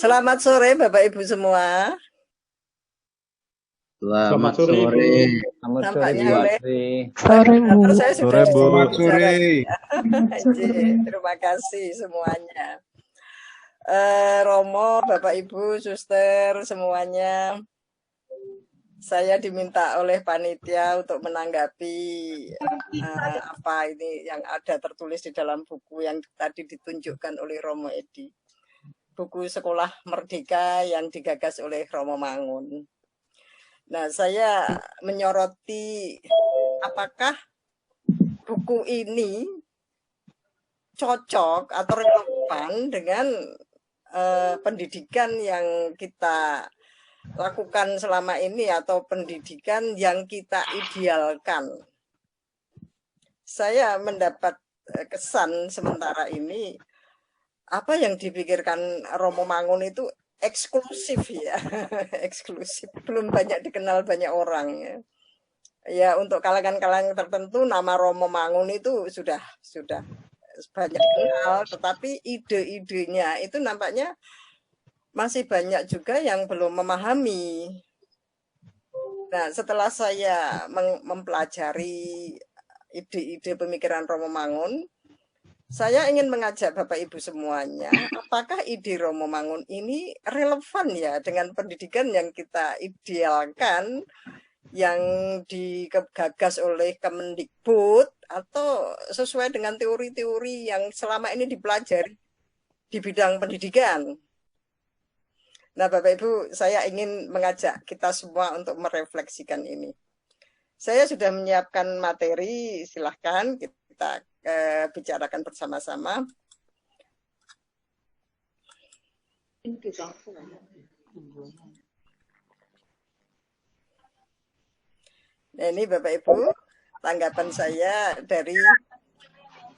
Selamat sore Bapak Ibu semua. Selamat sore, Ibu. Selamat sore, Nampaknya Bu oleh Asri. Sore, Bu. saya sudah Sore, Bu. selamat Sore. Terima kasih semuanya. Romo, Bapak Ibu, Suster, semuanya. Saya diminta oleh panitia untuk menanggapi apa ini yang ada tertulis di dalam buku yang tadi ditunjukkan oleh Romo Edi. Buku Sekolah Merdeka yang digagas oleh Romo Mangun. Nah, saya menyoroti apakah buku ini cocok atau relevan dengan pendidikan yang kita lakukan selama ini atau pendidikan yang kita idealkan. Saya mendapat kesan sementara ini apa yang dipikirkan Romo Mangun itu eksklusif ya, eksklusif, belum banyak dikenal banyak orang ya. Ya untuk kalangan-kalangan tertentu nama Romo Mangun itu sudah banyak dikenal, tetapi ide-idenya itu nampaknya masih banyak juga yang belum memahami. Nah, setelah saya mempelajari ide-ide pemikiran Romo Mangun, saya ingin mengajak Bapak Ibu semuanya, apakah ide Romo Mangun ini relevan ya dengan pendidikan yang kita idealkan, yang digagas oleh Kemendikbud, atau sesuai dengan teori-teori yang selama ini dipelajari di bidang pendidikan. Nah, Bapak Ibu, saya ingin mengajak kita semua untuk merefleksikan ini. Saya sudah menyiapkan materi, silahkan kita bicarakan bersama-sama. Nah, ini Bapak Ibu, tanggapan saya dari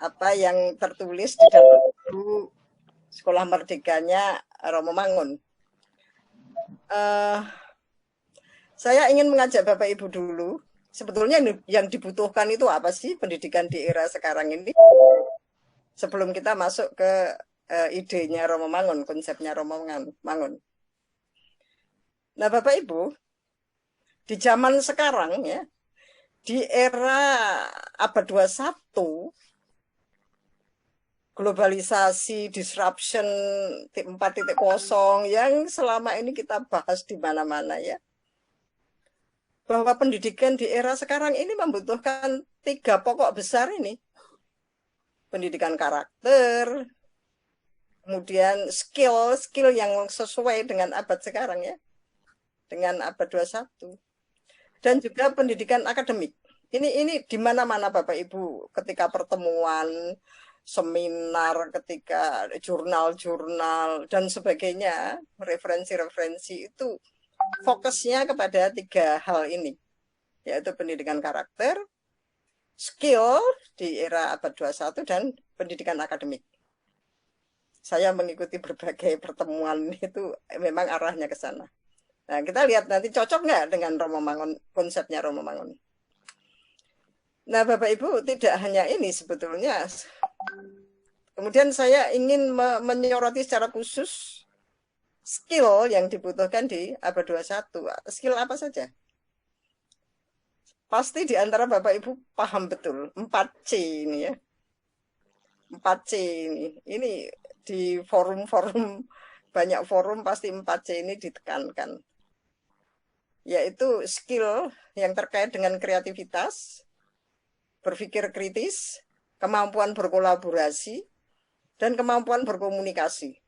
apa yang tertulis di dalam buku Sekolah Merdekanya Romo Mangun. Saya ingin mengajak Bapak Ibu dulu, sebetulnya yang dibutuhkan itu apa sih pendidikan di era sekarang ini? Sebelum kita masuk ke idenya Romo Mangun, konsepnya Romo Mangun. Nah, Bapak Ibu, di zaman sekarang ya, di era abad 21, globalisasi, disruption 4.0 yang selama ini kita bahas di mana-mana ya, bahwa pendidikan di era sekarang ini membutuhkan 3 pokok besar ini. Pendidikan karakter, kemudian skill yang sesuai dengan abad sekarang ya, dengan abad 21, dan juga pendidikan akademik. Ini di mana-mana Bapak Ibu, ketika pertemuan, seminar, ketika jurnal-jurnal dan sebagainya, referensi-referensi itu fokusnya kepada 3 hal ini, yaitu pendidikan karakter, skill di era abad 21, dan pendidikan akademik. Saya mengikuti berbagai pertemuan itu memang arahnya ke sana. Nah, kita lihat nanti cocok nggak dengan Romo Mangun, konsepnya Romo Mangun. Nah, Bapak Ibu, tidak hanya ini sebetulnya. Kemudian saya ingin menyoroti secara khusus skill yang dibutuhkan di abad 21. Skill apa saja? Pasti di antara Bapak Ibu paham betul 4C ini ya. 4C ini. Ini di forum-forum, banyak forum pasti 4C ini ditekankan. Yaitu skill yang terkait dengan kreativitas, berpikir kritis, kemampuan berkolaborasi, dan kemampuan berkomunikasi.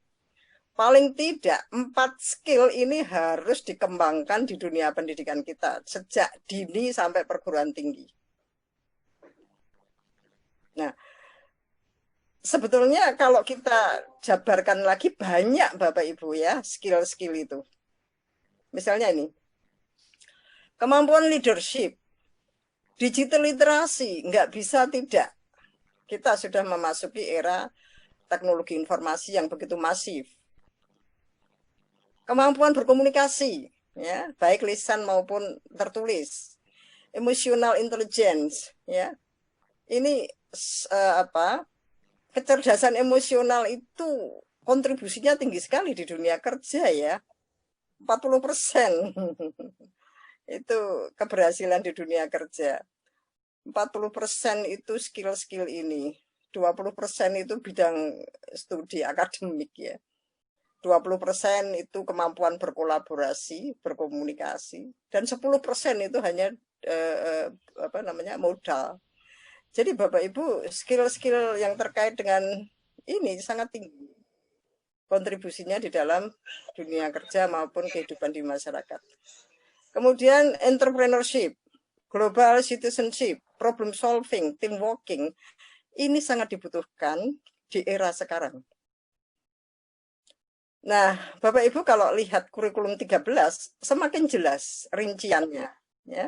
Paling tidak 4 skill ini harus dikembangkan di dunia pendidikan kita sejak dini sampai perguruan tinggi. Nah, sebetulnya kalau kita jabarkan lagi banyak Bapak Ibu ya skill-skill itu. Misalnya ini, kemampuan leadership, digital literasi, nggak bisa tidak. Kita sudah memasuki era teknologi informasi yang begitu masif. Kemampuan berkomunikasi, ya, baik lisan maupun tertulis. Emotional intelligence, ya. Ini kecerdasan emosional itu kontribusinya tinggi sekali di dunia kerja ya. 40% itu keberhasilan di dunia kerja. 40% itu skill-skill ini. 20% itu bidang studi akademik ya. 20% itu kemampuan berkolaborasi, berkomunikasi, dan 10% itu hanya modal. Jadi Bapak Ibu, skill-skill yang terkait dengan ini sangat tinggi kontribusinya di dalam dunia kerja maupun kehidupan di masyarakat. Kemudian entrepreneurship, global citizenship, problem solving, team working, ini sangat dibutuhkan di era sekarang. Nah, Bapak Ibu kalau lihat kurikulum 13 semakin jelas rinciannya ya.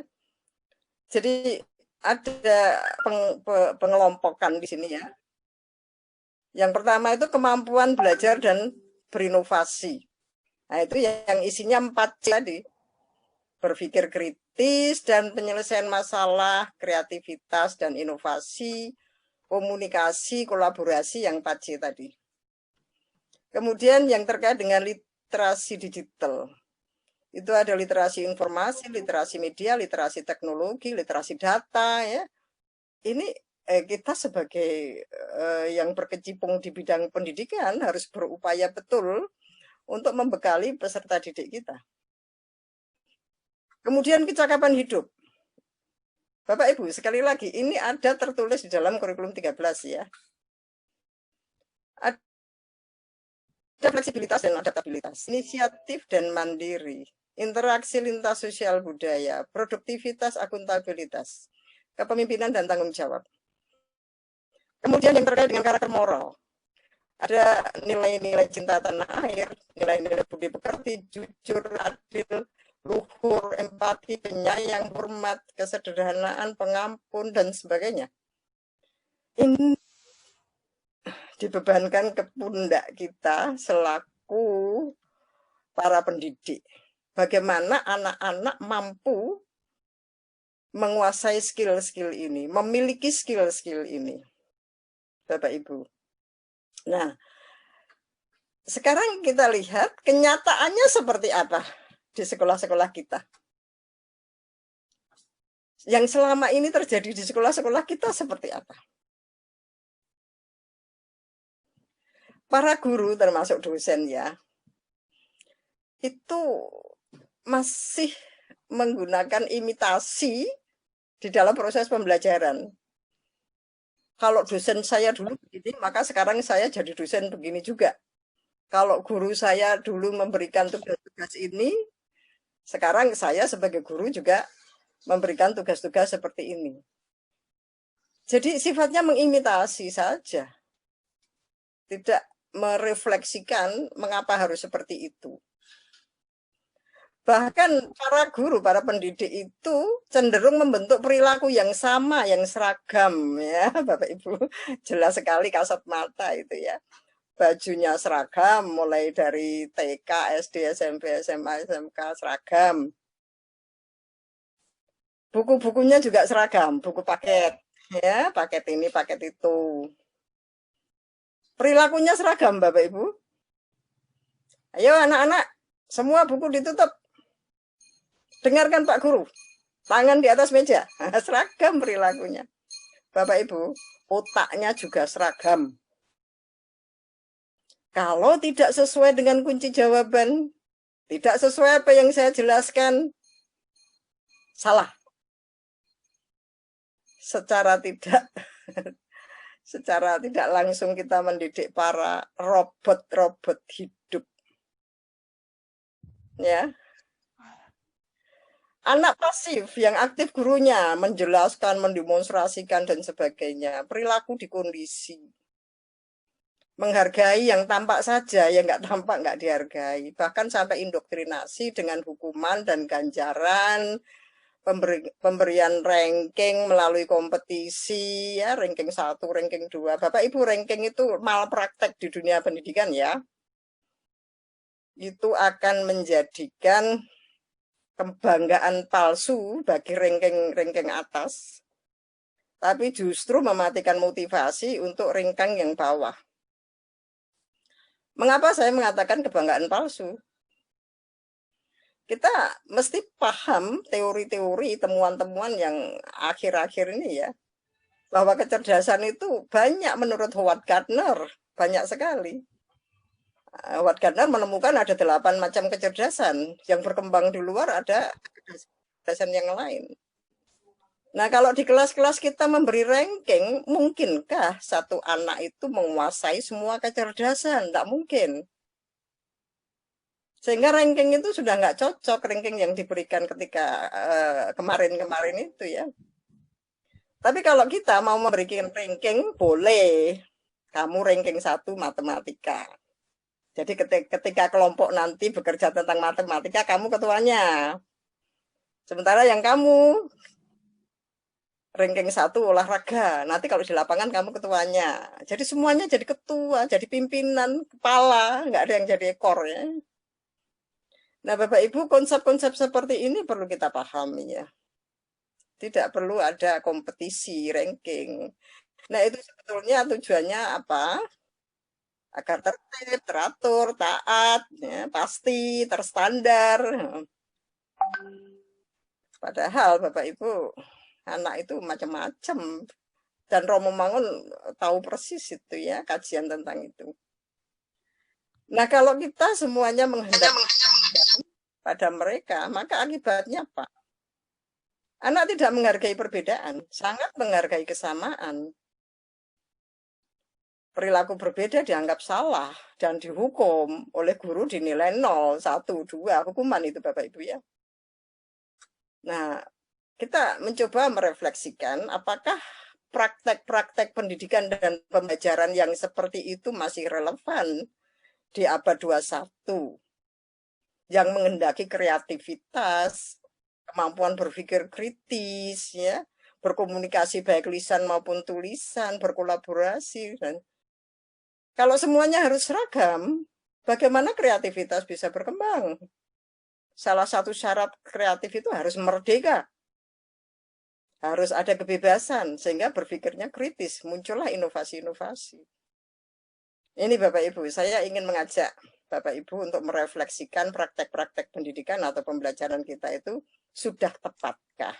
Jadi ada pengelompokan di sini ya. Yang pertama itu kemampuan belajar dan berinovasi. Nah, itu yang isinya 4C tadi. Berpikir kritis dan penyelesaian masalah, kreativitas dan inovasi, komunikasi, kolaborasi yang 4C tadi. Kemudian yang terkait dengan literasi digital. Itu ada literasi informasi, literasi media, literasi teknologi, literasi data ya. Ini kita sebagai yang berkecimpung di bidang pendidikan harus berupaya betul untuk membekali peserta didik kita. Kemudian kecakapan hidup. Bapak Ibu, sekali lagi, ini ada tertulis di dalam kurikulum 13 ya. Ada fleksibilitas dan adaptabilitas, inisiatif dan mandiri, interaksi lintas sosial budaya, produktivitas, akuntabilitas, kepemimpinan dan tanggung jawab. Kemudian yang terkait dengan karakter moral. Ada nilai-nilai cinta tanah air, nilai-nilai budi pekerti, jujur, adil, luhur, empati, penyayang, hormat, kesederhanaan, pengampun, dan sebagainya. Ini dibebankan ke pundak kita selaku para pendidik. Bagaimana anak-anak mampu menguasai skill-skill ini, memiliki skill-skill ini. Bapak Ibu. Nah, sekarang kita lihat kenyataannya seperti apa di sekolah-sekolah kita. Yang selama ini terjadi di sekolah-sekolah kita seperti apa? Para guru termasuk dosen ya, itu masih menggunakan imitasi di dalam proses pembelajaran. Kalau dosen saya dulu begini, maka sekarang saya jadi dosen begini juga. Kalau guru saya dulu memberikan tugas-tugas ini, sekarang saya sebagai guru juga memberikan tugas-tugas seperti ini. Jadi sifatnya mengimitasi saja. Tidak merefleksikan mengapa harus seperti itu. Bahkan para guru, para pendidik itu cenderung membentuk perilaku yang sama, yang seragam ya, Bapak Ibu. Jelas sekali kasat mata itu ya. Bajunya seragam, mulai dari TK, SD, SMP, SMA, SMK seragam. Buku-bukunya juga seragam, buku paket ya, paket ini, paket itu. Perilakunya seragam, Bapak Ibu. Ayo anak-anak, semua buku ditutup. Dengarkan Pak Guru, tangan di atas meja, seragam perilakunya. Bapak Ibu, otaknya juga seragam. Kalau tidak sesuai dengan kunci jawaban, tidak sesuai apa yang saya jelaskan, salah. Secara tidak langsung kita mendidik para robot-robot hidup. Ya. Anak pasif yang aktif gurunya menjelaskan, mendemonstrasikan dan sebagainya. Perilaku dikondisi. Menghargai yang tampak saja, yang nggak tampak nggak dihargai. Bahkan sampai indoktrinasi dengan hukuman dan ganjaran, pemberian ranking melalui kompetisi, ya ranking 1, ranking 2. Bapak Ibu, ranking itu malpraktek di dunia pendidikan ya. Itu akan menjadikan kebanggaan palsu bagi ranking atas, tapi justru mematikan motivasi untuk ranking yang bawah. Mengapa saya mengatakan kebanggaan palsu? Kita mesti paham teori-teori, temuan-temuan yang akhir-akhir ini ya, bahwa kecerdasan itu banyak menurut Howard Gardner, banyak sekali. Howard Gardner menemukan ada 8 macam kecerdasan, yang berkembang di luar ada kecerdasan yang lain. Nah, kalau di kelas-kelas kita memberi ranking, mungkinkah satu anak itu menguasai semua kecerdasan? Tidak mungkin. Sehingga ranking itu sudah nggak cocok, ranking yang diberikan ketika kemarin-kemarin itu ya. Tapi kalau kita mau memberikan ranking, boleh. Kamu ranking 1 matematika. Jadi ketika kelompok nanti bekerja tentang matematika, kamu ketuanya. Sementara yang kamu ranking 1 olahraga. Nanti kalau di lapangan kamu ketuanya. Jadi semuanya jadi ketua, jadi pimpinan, kepala. Nggak ada yang jadi ekor ya. Nah, Bapak Ibu, konsep-konsep seperti ini perlu kita pahami ya. Tidak perlu ada kompetisi, ranking. Nah, itu sebetulnya tujuannya apa? Agar tertib, teratur, taat, ya, pasti, terstandar. Padahal Bapak Ibu, anak itu macam-macam. Dan Romo Mangun tahu persis itu ya, kajian tentang itu. Nah, kalau kita semuanya menghendaki pada mereka, maka akibatnya apa? Anak tidak menghargai perbedaan, sangat menghargai kesamaan. Perilaku berbeda dianggap salah dan dihukum oleh guru dinilai 0, 1, 2, hukuman itu Bapak Ibu ya. Nah, kita mencoba merefleksikan apakah praktek-praktek pendidikan dan pembelajaran yang seperti itu masih relevan di abad 21 yang menghendaki kreativitas, kemampuan berpikir kritis, ya, berkomunikasi baik lisan maupun tulisan, berkolaborasi. Dan kalau semuanya harus seragam, bagaimana kreativitas bisa berkembang? Salah satu syarat kreatif itu harus merdeka. Harus ada kebebasan, sehingga berpikirnya kritis, muncullah inovasi-inovasi. Ini Bapak Ibu, saya ingin mengajak Bapak Ibu untuk merefleksikan praktek-praktek pendidikan atau pembelajaran kita itu sudah tepatkah?